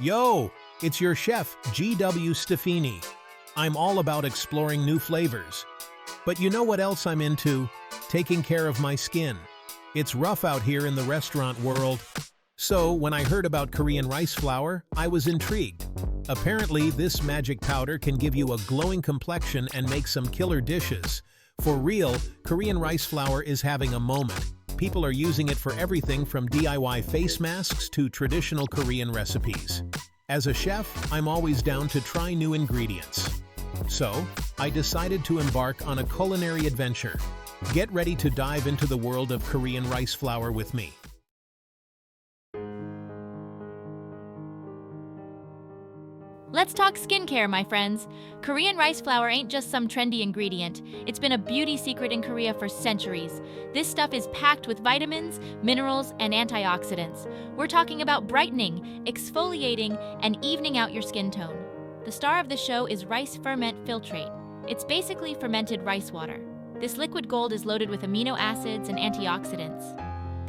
Yo, it's your chef, G.W. Stefini. I'm all about exploring new flavors. But you know what else I'm into? Taking care of my skin. It's rough out here in the restaurant world. So, when I heard about Korean rice flour, I was intrigued. Apparently, this magic powder can give you a glowing complexion and make some killer dishes. For real, Korean rice flour is having a moment. People are using it for everything from DIY face masks to traditional Korean recipes. As a chef, I'm always down to try new ingredients. So, I decided to embark on a culinary adventure. Get ready to dive into the world of Korean rice flour with me. Let's talk skincare, my friends. Korean rice flour ain't just some trendy ingredient. It's been a beauty secret in Korea for centuries. This stuff is packed with vitamins, minerals, and antioxidants. We're talking about brightening, exfoliating, and evening out your skin tone. The star of the show is rice ferment filtrate. It's basically fermented rice water. This liquid gold is loaded with amino acids and antioxidants.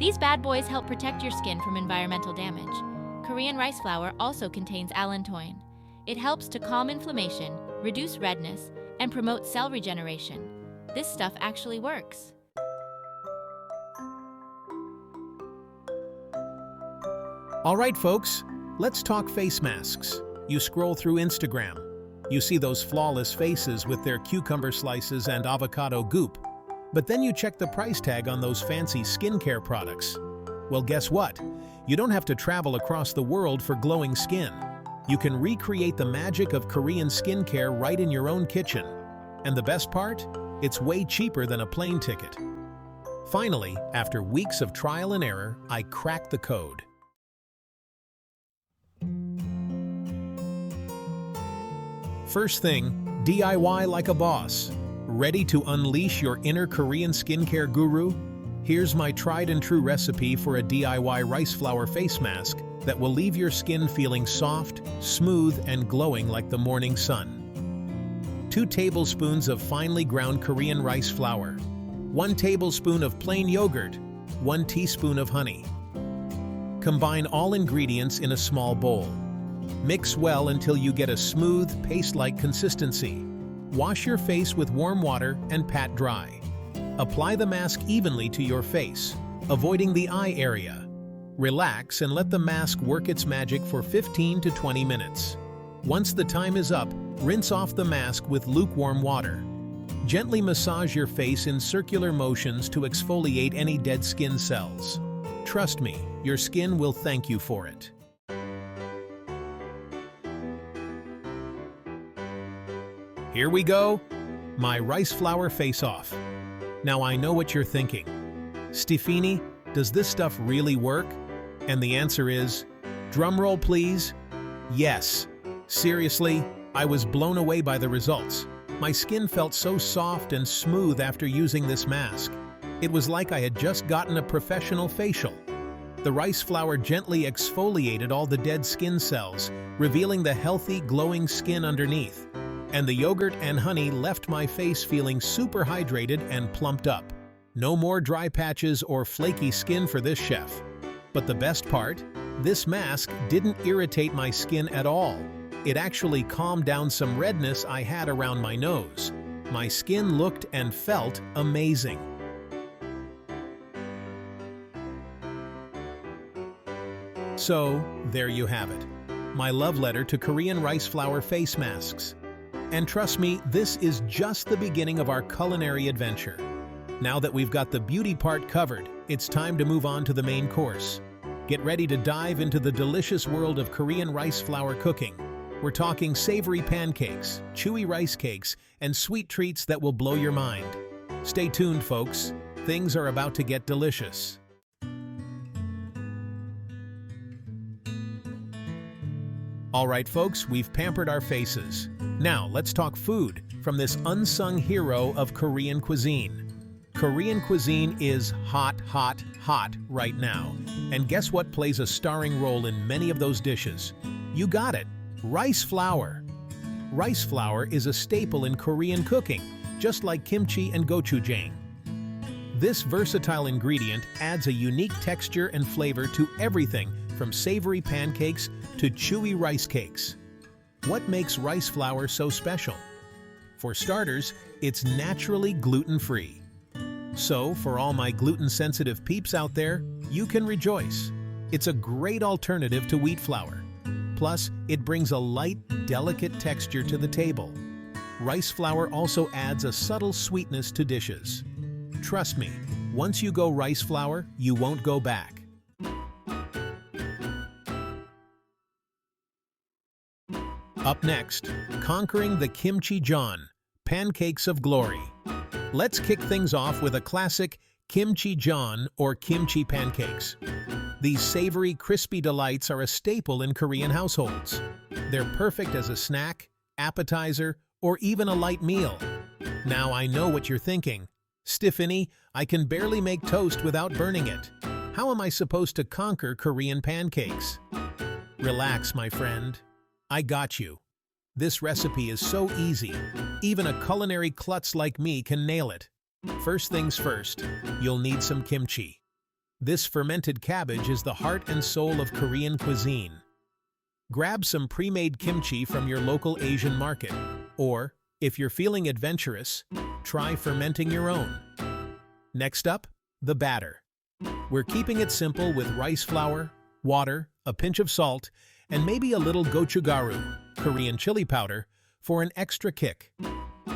These bad boys help protect your skin from environmental damage. Korean rice flour also contains allantoin. It helps to calm inflammation, reduce redness, and promote cell regeneration. This stuff actually works. All right, folks, let's talk face masks. You scroll through Instagram. You see those flawless faces with their cucumber slices and avocado goop. But then you check the price tag on those fancy skincare products. Well, guess what? You don't have to travel across the world for glowing skin. You can recreate the magic of Korean skincare right in your own kitchen. And the best part? It's way cheaper than a plane ticket. Finally, after weeks of trial and error, I cracked the code. First thing, DIY like a boss. Ready to unleash your inner Korean skincare guru? Here's my tried and true recipe for a DIY rice flour face mask that will leave your skin feeling soft, smooth, and glowing like the morning sun. 2 tablespoons of finely ground Korean rice flour, 1 tablespoon of plain yogurt, 1 teaspoon of honey. Combine all ingredients in a small bowl. Mix well until you get a smooth, paste-like consistency. Wash your face with warm water and pat dry. Apply the mask evenly to your face, avoiding the eye area. Relax and let the mask work its magic for 15 to 20 minutes. Once the time is up, rinse off the mask with lukewarm water. Gently massage your face in circular motions to exfoliate any dead skin cells. Trust me, your skin will thank you for it. Here we go, my rice flour face-off. Now I know what you're thinking. Stefini, does this stuff really work? And the answer is, drumroll please, yes. Seriously, I was blown away by the results. My skin felt so soft and smooth after using this mask. It was like I had just gotten a professional facial. The rice flour gently exfoliated all the dead skin cells, revealing the healthy, glowing skin underneath. And the yogurt and honey left my face feeling super hydrated and plumped up. No more dry patches or flaky skin for this chef. But the best part? This mask didn't irritate my skin at all. It actually calmed down some redness I had around my nose. My skin looked and felt amazing. So, there you have it. My love letter to Korean rice flour face masks. And trust me, this is just the beginning of our culinary adventure. Now that we've got the beauty part covered, it's time to move on to the main course. Get ready to dive into the delicious world of Korean rice flour cooking. We're talking savory pancakes, chewy rice cakes, and sweet treats that will blow your mind. Stay tuned, folks. Things are about to get delicious. All right, folks, we've pampered our faces. Now, let's talk food from this unsung hero of Korean cuisine. Korean cuisine is hot, hot, hot right now. And guess what plays a starring role in many of those dishes? You got it, rice flour. Rice flour is a staple in Korean cooking, just like kimchi and gochujang. This versatile ingredient adds a unique texture and flavor to everything from savory pancakes to chewy rice cakes. What makes rice flour so special? For starters, it's naturally gluten-free. So, for all my gluten-sensitive peeps out there, you can rejoice. It's a great alternative to wheat flour. Plus, it brings a light, delicate texture to the table. Rice flour also adds a subtle sweetness to dishes. Trust me, once you go rice flour, you won't go back. Up next, conquering the kimchi jjian, pancakes of glory. Let's kick things off with a classic kimchi jjian or kimchi pancakes. These savory, crispy delights are a staple in Korean households. They're perfect as a snack, appetizer, or even a light meal. Now I know what you're thinking. Stephanie, I can barely make toast without burning it. How am I supposed to conquer Korean pancakes? Relax, my friend. I got you. This recipe is so easy. Even a culinary klutz like me can nail it. First things first, you'll need some kimchi. This fermented cabbage is the heart and soul of Korean cuisine. Grab some pre-made kimchi from your local Asian market, or, if you're feeling adventurous, try fermenting your own. Next up, the batter. We're keeping it simple with rice flour, water, a pinch of salt, and maybe a little gochugaru, Korean chili powder, for an extra kick.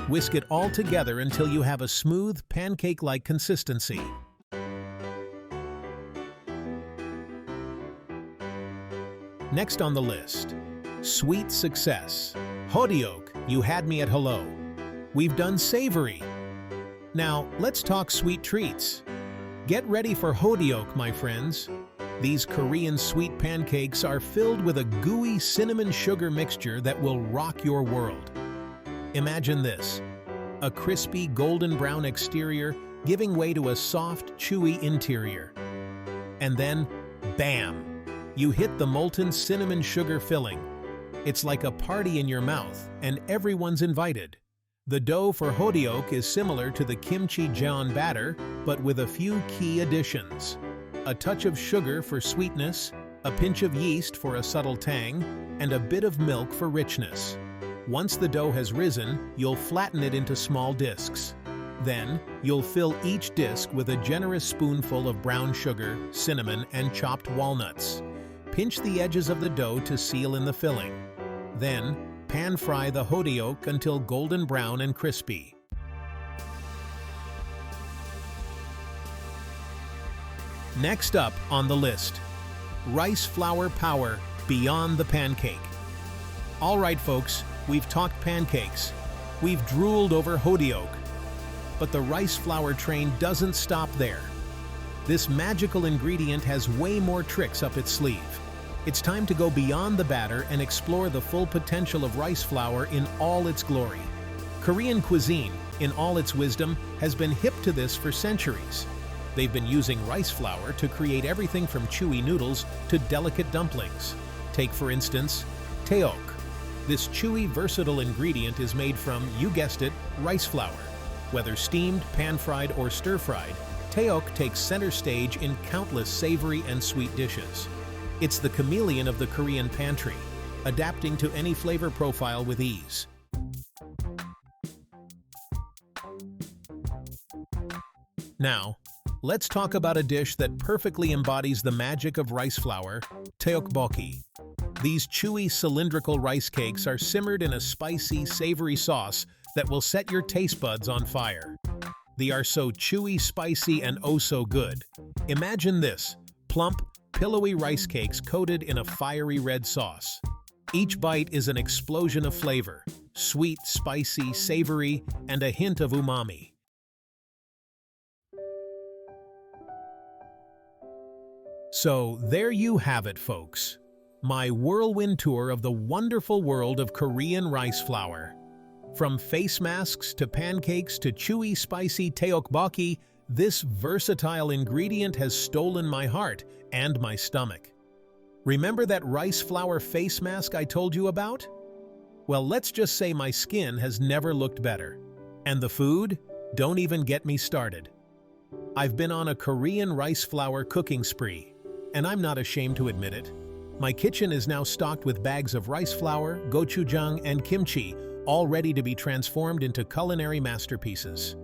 Whisk it all together until you have a smooth, pancake-like consistency. Next on the list, sweet success. Hodeok, you had me at hello. We've done savory. Now, let's talk sweet treats. Get ready for hodeok, my friends. These Korean sweet pancakes are filled with a gooey cinnamon sugar mixture that will rock your world. Imagine this, a crispy golden brown exterior giving way to a soft, chewy interior. And then, bam! You hit the molten cinnamon sugar filling. It's like a party in your mouth, and everyone's invited. The dough for hodeok is similar to the kimchi jjian batter, but with a few key additions. A touch of sugar for sweetness, a pinch of yeast for a subtle tang, and a bit of milk for richness. Once the dough has risen, you'll flatten it into small discs. Then, you'll fill each disc with a generous spoonful of brown sugar, cinnamon, and chopped walnuts. Pinch the edges of the dough to seal in the filling. Then, pan-fry the hodeok until golden brown and crispy. Next up on the list, rice flour power beyond the pancake. All right, folks, we've talked pancakes. We've drooled over hodeok. But the rice flour train doesn't stop there. This magical ingredient has way more tricks up its sleeve. It's time to go beyond the batter and explore the full potential of rice flour in all its glory. Korean cuisine, in all its wisdom, has been hip to this for centuries. They've been using rice flour to create everything from chewy noodles to delicate dumplings. Take, for instance, taeok. This chewy, versatile ingredient is made from, you guessed it, rice flour. Whether steamed, pan-fried, or stir-fried, taeok takes center stage in countless savory and sweet dishes. It's the chameleon of the Korean pantry, adapting to any flavor profile with ease. Now, let's talk about a dish that perfectly embodies the magic of rice flour, tteokbokki. These chewy, cylindrical rice cakes are simmered in a spicy, savory sauce that will set your taste buds on fire. They are so chewy, spicy, and oh so good. Imagine this, plump, pillowy rice cakes coated in a fiery red sauce. Each bite is an explosion of flavor, sweet, spicy, savory, and a hint of umami. So there you have it, folks. My whirlwind tour of the wonderful world of Korean rice flour. From face masks to pancakes to chewy, spicy tteokbokki, this versatile ingredient has stolen my heart and my stomach. Remember that rice flour face mask I told you about? Well, let's just say my skin has never looked better. And the food? Don't even get me started. I've been on a Korean rice flour cooking spree, and I'm not ashamed to admit it. My kitchen is now stocked with bags of rice flour, gochujang, and kimchi, all ready to be transformed into culinary masterpieces.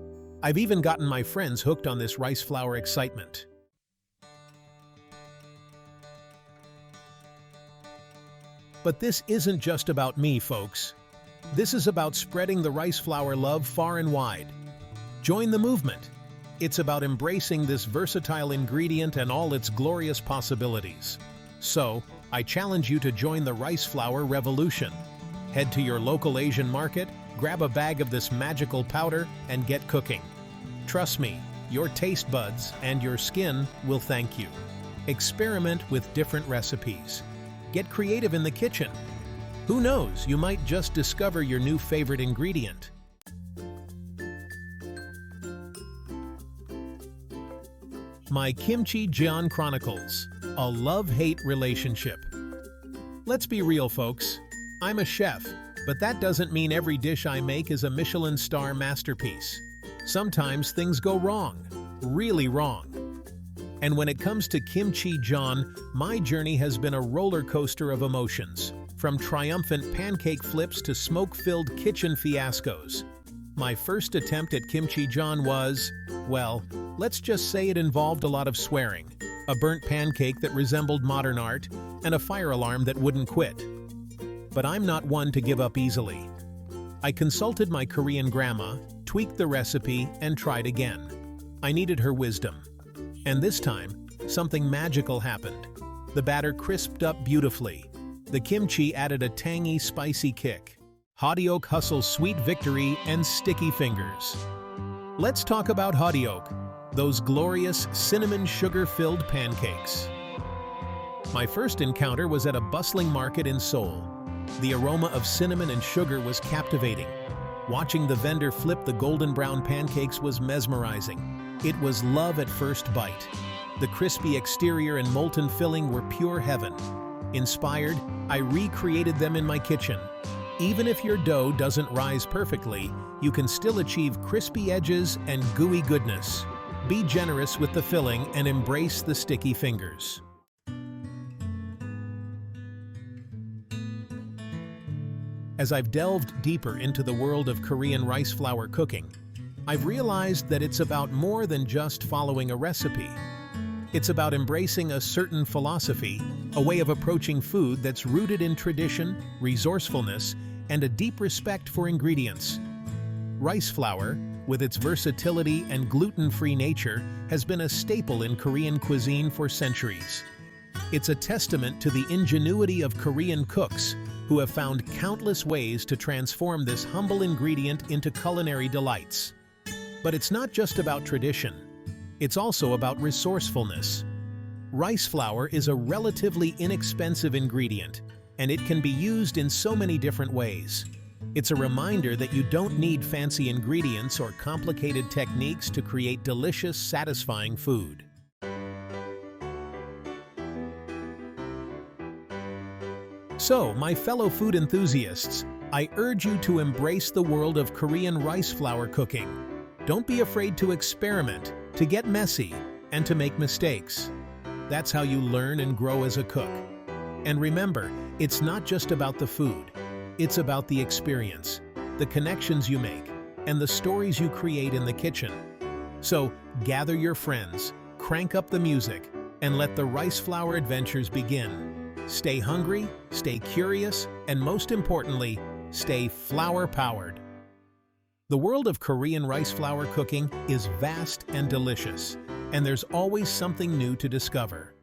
I've even gotten my friends hooked on this rice flour excitement. But this isn't just about me, folks. This is about spreading the rice flour love far and wide. Join the movement. It's about embracing this versatile ingredient and all its glorious possibilities. So, I challenge you to join the rice flour revolution. Head to your local Asian market, grab a bag of this magical powder, and get cooking. Trust me, your taste buds and your skin will thank you. Experiment with different recipes. Get creative in the kitchen. Who knows, you might just discover your new favorite ingredient. My Kimchi Jeon Chronicles, a love-hate relationship. Let's be real, folks. I'm a chef, but that doesn't mean every dish I make is a Michelin star masterpiece. Sometimes things go wrong, really wrong. And when it comes to kimchi jeon, my journey has been a roller coaster of emotions, from triumphant pancake flips to smoke-filled kitchen fiascos. My first attempt at kimchi jeon was, well, let's just say it involved a lot of swearing, a burnt pancake that resembled modern art, and a fire alarm that wouldn't quit. But I'm not one to give up easily. I consulted my Korean grandma, tweaked the recipe, and tried again. I needed her wisdom. And this time, something magical happened. The batter crisped up beautifully. The kimchi added a tangy, spicy kick. Hotteok hustles sweet victory and sticky fingers. Let's talk about hotteok, those glorious cinnamon sugar-filled pancakes. My first encounter was at a bustling market in Seoul. The aroma of cinnamon and sugar was captivating. Watching the vendor flip the golden brown pancakes was mesmerizing. It was love at first bite. The crispy exterior and molten filling were pure heaven. Inspired, I recreated them in my kitchen. Even if your dough doesn't rise perfectly, you can still achieve crispy edges and gooey goodness. Be generous with the filling and embrace the sticky fingers. As I've delved deeper into the world of Korean rice flour cooking, I've realized that it's about more than just following a recipe. It's about embracing a certain philosophy, a way of approaching food that's rooted in tradition, resourcefulness, and a deep respect for ingredients. Rice flour, with its versatility and gluten-free nature, has been a staple in Korean cuisine for centuries. It's a testament to the ingenuity of Korean cooks who have found countless ways to transform this humble ingredient into culinary delights. But it's not just about tradition. It's also about resourcefulness. Rice flour is a relatively inexpensive ingredient, and it can be used in so many different ways. It's a reminder that you don't need fancy ingredients or complicated techniques to create delicious, satisfying food. So, my fellow food enthusiasts, I urge you to embrace the world of Korean rice flour cooking. Don't be afraid to experiment, to get messy, and to make mistakes. That's how you learn and grow as a cook. And remember, it's not just about the food. It's about the experience, the connections you make, and the stories you create in the kitchen. So, gather your friends, crank up the music, and let the rice flour adventures begin. Stay hungry, stay curious, and most importantly, stay flour-powered. The world of Korean rice flour cooking is vast and delicious, and there's always something new to discover.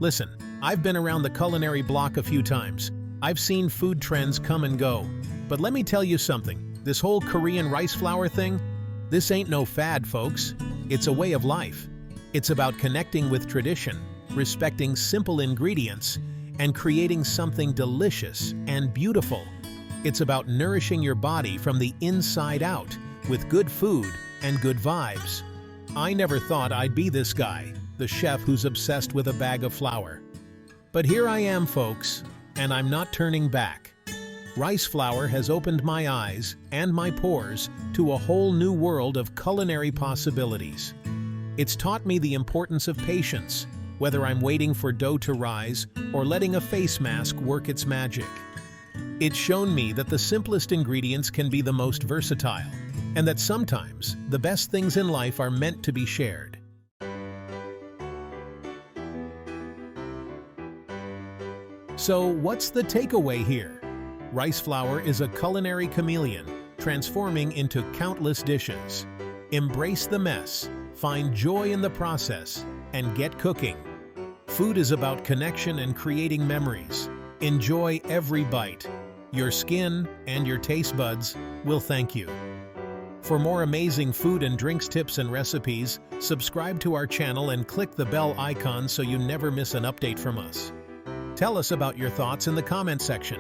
Listen, I've been around the culinary block a few times. I've seen food trends come and go. But let me tell you something, this whole Korean rice flour thing, this ain't no fad, folks. It's a way of life. It's about connecting with tradition, respecting simple ingredients, and creating something delicious and beautiful. It's about nourishing your body from the inside out with good food and good vibes. I never thought I'd be this guy, the chef who's obsessed with a bag of flour. But here I am, folks, and I'm not turning back. Rice flour has opened my eyes and my pores to a whole new world of culinary possibilities. It's taught me the importance of patience, whether I'm waiting for dough to rise or letting a face mask work its magic. It's shown me that the simplest ingredients can be the most versatile, and that sometimes the best things in life are meant to be shared. So, what's the takeaway here? Rice flour is a culinary chameleon, transforming into countless dishes. Embrace the mess, find joy in the process, and get cooking. Food is about connection and creating memories. Enjoy every bite. Your skin and your taste buds will thank you. For more amazing food and drinks tips and recipes, subscribe to our channel and click the bell icon so you never miss an update from us. Tell us about your thoughts in the comment section.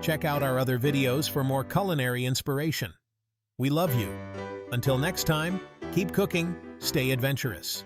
Check out our other videos for more culinary inspiration. We love you. Until next time, keep cooking, stay adventurous.